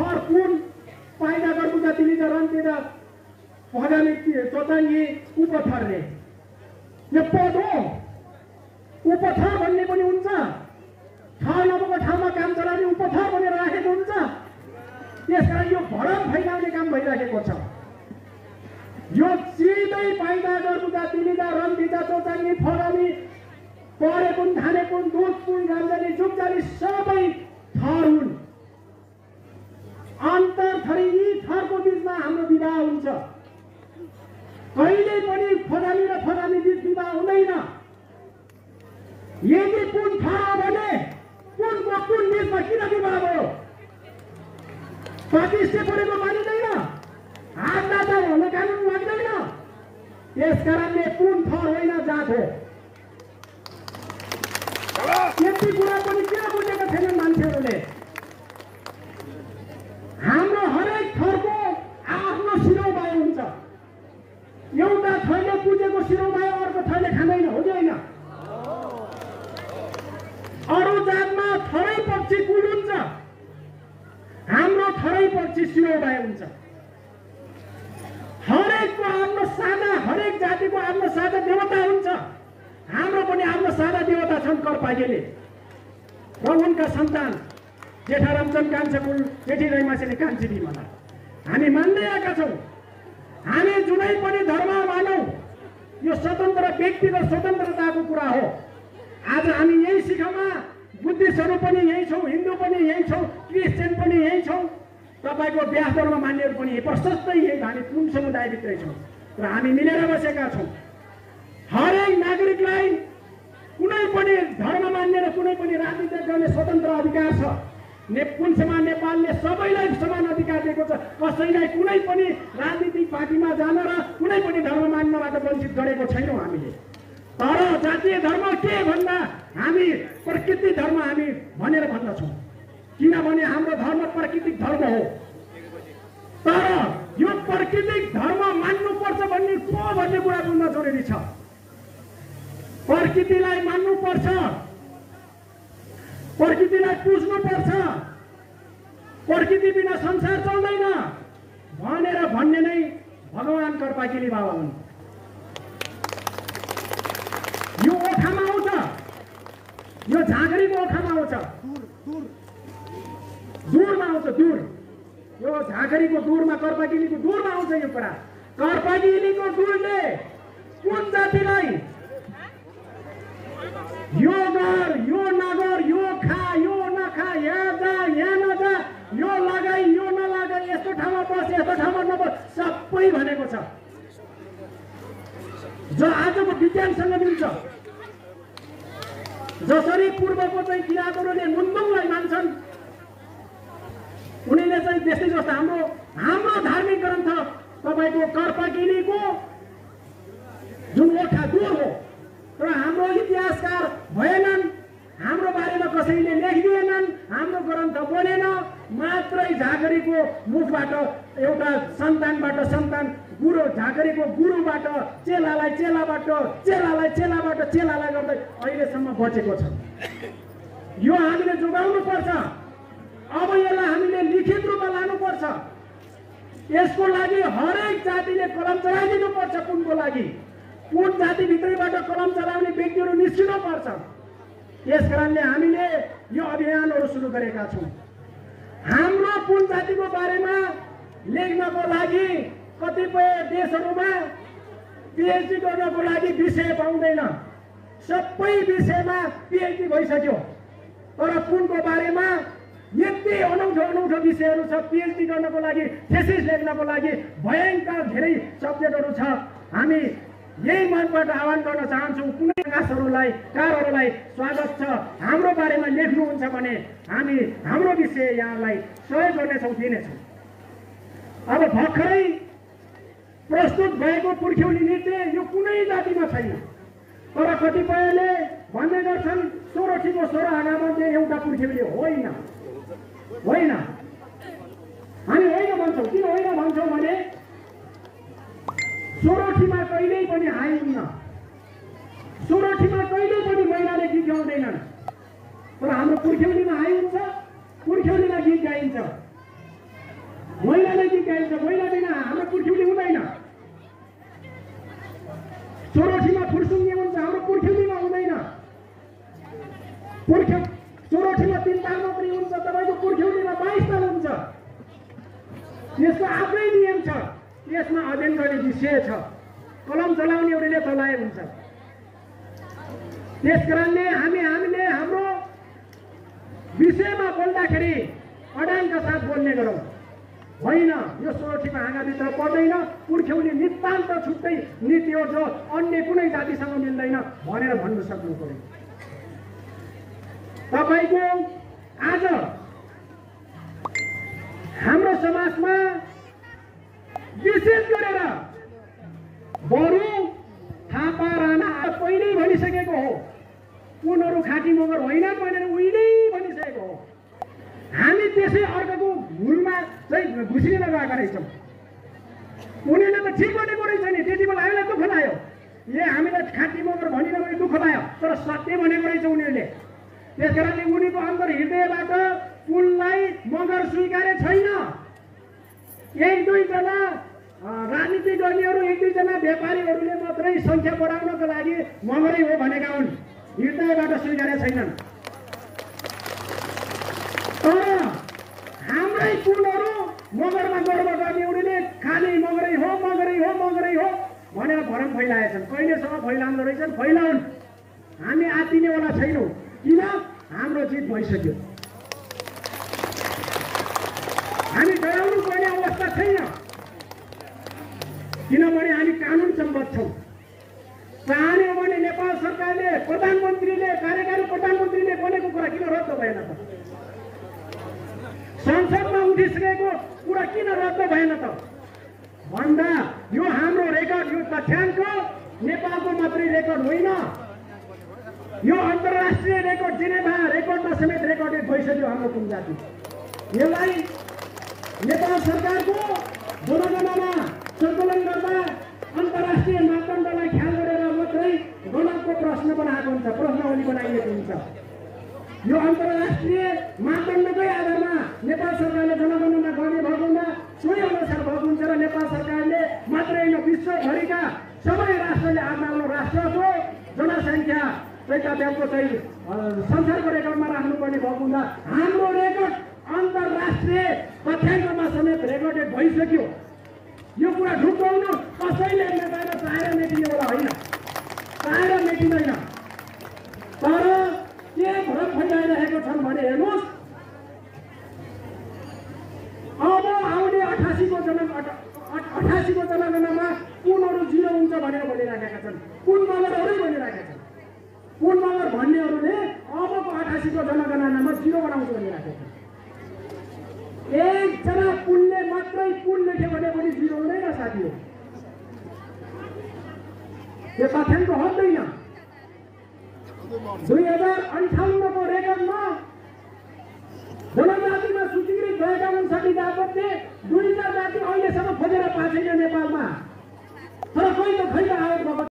थर पुन पाइदा गर्नुका तिलीका रन्तेर भगाले चोचाङ्गी उपथरले यो पद हो। उपथर भन्ने पनि हुन्छ, थर नभएको ठाउँमा काम चलाउने उपथर भनेर राखेको हुन्छ। त्यसकारण यो भरम फैलाउने काम भइराखेको छ। यो सिधै पाइदा गर्नुका तिलीका रन्तिका चोचाङ्गी फगाली परेकुन धानेकुन दुधकुन रामजाली जुगजाली सबै थर हुन्। अन्तर थरी यी थरको बीचमा हाम्रो विवाह हुन्छ। कहिल्यै पनि फगाली र फगाली बीच विवाह हुँदैन। यदि कुन थर भने कुनको कुन बीचमा किन विवाह भयो? पाकिस्तान परेको मानिँदैन, हात नाता हुन कानुन लाग्दैन। त्यसकारणले कुन थर होइन जात हो। यति कुरा पनि किन बुझेका छैनन् मान्छेहरूले? हाम्रो हरेक थरको आफ्नो शिरोबाय हुन्छ। एउटा थरले पुजेको शिरोबाय अर्को थरले खाँदैन, हो कि होइन? अरू जातमा थरै पक्षी कुल हुन्छ, हाम्रो थरै पक्षी शिरोबाय हुन्छ। हरेकको आफ्नो सादा, हरेक जातिको आफ्नो सादा देवता हुन्छ। हाम्रो पनि आफ्नो सादा देवता छन् करपागेले र उनका सन्तान जेठा रामचन्द्र कान्छकुल जेठी रैमासेले कान्छी बिमला। हामी मान्दै आएका छौँ। हामी जुनै पनि धर्म मानौँ, यो स्वतन्त्र व्यक्तिगत स्वतन्त्रताको कुरा हो। आज हामी यही शिखरमा बुद्धिस्टहरू पनि यही छौँ, हिन्दू पनि यही छौँ, क्रिस्चियन पनि यही छौँ, तपाईँको व्यास धर्म मान्नेहरू पनि प्रशस्तै यही हामी कुन समुदायभित्रै छौँ र हामी मिलेर बसेका छौँ। हरेक नागरिकलाई कुनै पनि धर्म मान्ने र कुनै पनि राजनीति गर्ने स्वतन्त्र अधिकार छ। पुनसमा नेपालले सबैलाई समान अधिकार दिएको छ। कसैलाई कुनै पनि राजनीतिक पार्टीमा जान र कुनै पनि धर्म मान्नबाट वञ्चित गरेको छैनौँ हामीले। तर जातीय धर्म के भन्दा हामी प्राकृतिक धर्म हामी भनेर भन्दछौँ, किनभने हाम्रो धर्म प्राकृतिक धर्म हो। तर यो प्राकृतिक धर्म मान्नुपर्छ भन्ने को भन्ने कुरा बुझ्न जरुरी छ। प्रकृतिलाई मान्नुपर्छ, प्रकृतिलाई पुज्नुपर्छ, प्रकृति बिना संसार चल्दैन भनेर भन्ने नै भगवान करपागेली बाबा हुन्। यो ओखामा आउँछ, यो झाँक्रीको ओखामा आउँछ, दूरमा आउँछ, दूर यो झाँक्रीको दूरमा करपागेलीको दूरमा आउँछ यो कुरा। करपागेलीको दूरले कुन जातिलाई यो गर, यो नगर, यो खा, यो नखा, यहाँ जा, यहाँ नजा, यो लगाई, यो नलगाई, यस्तो ठाउँमा बस, यस्तो ठाउँमा नबस, सबै भनेको छ। जो आजको विज्ञानसँग मिल्छ। जसरी पूर्वको चाहिँ किराँतहरूले मुन्दुङलाई मान्छन्, उनीले चाहिँ त्यस्तै जस्तो हाम्रो धार्मिक ग्रन्थ तपाईँको करपागेलीको जुन ओखा दूर हो, र हाम्रो इतिहासकार भएनन्, हाम्रो बारेमा कसैले लेखिदिएनन्, हाम्रो ग्रन्थ बनेन। मात्रै झाँक्रीको मुखबाट एउटा सन्तानबाट सन्तान, गुरु झाँक्रीको गुरुबाट चेलालाई, चेलाबाट चेलालाई, चेलाबाट चेलालाई गर्दै अहिलेसम्म बचेको छ। यो हामीले जोगाउनु पर्छ। अब यसलाई हामीले लिखित रूपमा लानुपर्छ। यसको लागि हरेक जातिले कलम चलाइदिनु पर्छ। कुनको लागि? कुन जातिभित्रैबाट कलम चलाउने व्यक्तिहरू निस्किनु पर्छ। यसकारणले हामीले यो अभियानहरू सुरु गरेका छौँ। हाम्रो कुन जातिको बारेमा लेख्नको लागि कतिपय देशहरूमा पिएचडी गर्नको लागि विषय पाउँदैन। सबै विषयमा पिएचडी भइसक्यो, तर कुनको बारेमा यति अनौठो अनौठो विषयहरू छ। पिएचडी गर्नको लागि, थेसिस लेख्नको लागि भयङ्कर धेरै सब्जेक्टहरू छ। हामी यही मनबाट आह्वान गर्न चाहन्छौँ, कुनै नासहरूलाई, कारहरूलाई स्वागत छ। हाम्रो बारेमा लेख्नुहुन्छ भने हामी हाम्रो विषय यहाँलाई सहयोग गर्नेछौँ, दिनेछौँ। अब भर्खरै प्रस्तुत भएको पुर्ख्यौली नृत्य यो कुनै जातिमा छैन, तर कतिपयले भन्ने गर्छन् सोरठीको 16 आगामध्ये एउटा पुर्ख्यौली होइन। होइन, हामी होइन भन्छौँ। किन होइन भन्छौँ भने सोरठीमा कहिल्यै पनि हाई हुन्न, सोरठीमा कहिल्यै पनि महिलाले गीत गाउँदैनन्, तर हाम्रो पुर्ख्यौलीमा हाई हुन्छ, पुर्ख्यौलीमा गीत गाइन्छ। महिलाले जित्याइन्छ, महिला बिना हाम्रो पुर्ख्यौली हुँदैन। सोरोठीमा फुर्सुङ्गे हुन्छ, हाम्रो पुर्ख्यौलीमा हुँदैन। सोरोठीमा 3 ताल मात्रै हुन्छ, तपाईँको पुर्ख्यौलीमा 22 ताल हुन्छ। यसको आफ्नै नियम छ, यसमा अध्ययन गर्ने विषय छ, कलम चलाउने एउटाले चलाए हुन्छ। त्यसकारणले हामीले हाम्रो विषयमा बोल्दाखेरि अडानका साथ बोल्ने गरौँ। होइन यो सोरोठीमा हाँगाभित्र पर्दैन, पुर्ख्यौली नितान्त छुट्टै नीति हो जो अन्य कुनै जातिसँग मिल्दैन भनेर भन्नु सक्नु पर्यो। तपाईको आज हाम्रो समाजमा विशेष गरेर बरु थापा राणा पहिल्यै भनिसकेको हो, उनीहरू खाँटी मगर होइनन् भनेर उहिल्यै भनिसकेको हो। हामी त्यसै अर्काको भुलमा चाहिँ घुसिन गएका रहेछौँ। उनीहरूले त ठिक भनेको रहेछ नि, त्यति बेला हामीलाई दुःख लाग्यो, हामीलाई खाँटी मगर भनिन भने दुःख लाग्यो, तर सत्य भनेको रहेछ उनीहरूले। त्यसकारणले उनीको अन्तर हृदयबाट उनलाई मगर स्वीकारे छैन। 1-2 जना राजनीति गर्नेहरू, 1-2 जना व्यापारीहरूले मात्रै सङ्ख्या बढाउनको लागि मगरै हो भनेका हुन्, हृदयबाट स्वीकारे छैनन्। तर हाम्रै कुलहरू मगरमा गर्व गर्नेहरूले खाने मगरै हो मगरै हो मगरै हो भनेर भरम फैलाएछन्। कहिलेसम्म फैलाउँदो रहेछन्, फैलाउन्, हामी आत्तिनेवाला छैनौँ। किन? हाम्रो जित भइसक्यो, हामी डराउनु पर्ने अवस्था छैन, किनभने हामी कानुन सम्बद्ध छौँ। चाहने हो भने नेपाल सरकारले, प्रधानमन्त्रीले, कार्यकारी प्रधानमन्त्रीले भनेको कुरा किन रद्द भएन त? संसदमा उठिसकेको कुरा किन रद्द भएन त भन्दा यो हाम्रो रेकर्ड, यो तथ्याङ्क नेपालको मात्रै रेकर्ड होइन, यो अन्तर्राष्ट्रिय रेकर्ड, जेनेभा रेकर्डमा समेत रेकर्डेड भइसक्यो हाम्रो कुन जाति। यसलाई नेपाल सरकारको जनगणना सञ्चालन गर्दा अन्तर्राष्ट्रिय मापदण्डलाई ख्याल गरेर मात्रै गणको प्रश्न बनाएको हुन्छ, प्रश्नावली बनाइएको हुन्छ। यो अन्तर्राष्ट्रिय मापदण्डकै आधारमा नेपाल सरकारले जनगणना गर्ने भएको हुँदा सोही अनुसार भएको हुन्छ र नेपाल सरकारले मात्रै होइन विश्वभरिका सबै राष्ट्रले आफ्नो राष्ट्रको जनसङ्ख्या तथ्याङ्क चाहिँ संसारको रेकर्डमा राख्नुपर्ने भएको हुँदा हाम्रो रेकर्ड अन्तर्राष्ट्रिय तथ्याङ्कमा समेत रेकर्डेड भइसक्यो। यो कुरा ढुकाउन कसैले मेटाएर चाहेर मेटिनेवाला होइन, चाहेर मेटिँदैन। तर के भ्रम फैलाइरहेको छन् भने हेर्नुहोस्, अब आउने 88को जनगणनामा कुनहरू 0 हुन्छ भनेर भनिराखेका छन्, कुन मगरहरू भनिराखेका छन्। कुन मगर भन्नेहरूले अबको 88को जनगणनामा 0 बनाउँछ भनिराखेका छन्। एकजना कुलले मात्रै कुल लेख्यो भने पनि 0 हुँदैन साथी हो, यो तथ्याङ्क हट्दैन। 2058को रेकर्डमा जनजातिमा सूचीकृत भएका 59 जातमध्ये 2 जाति अहिलेसम्म खोजेर पाएको छैन नेपालमा, तर कोही त खै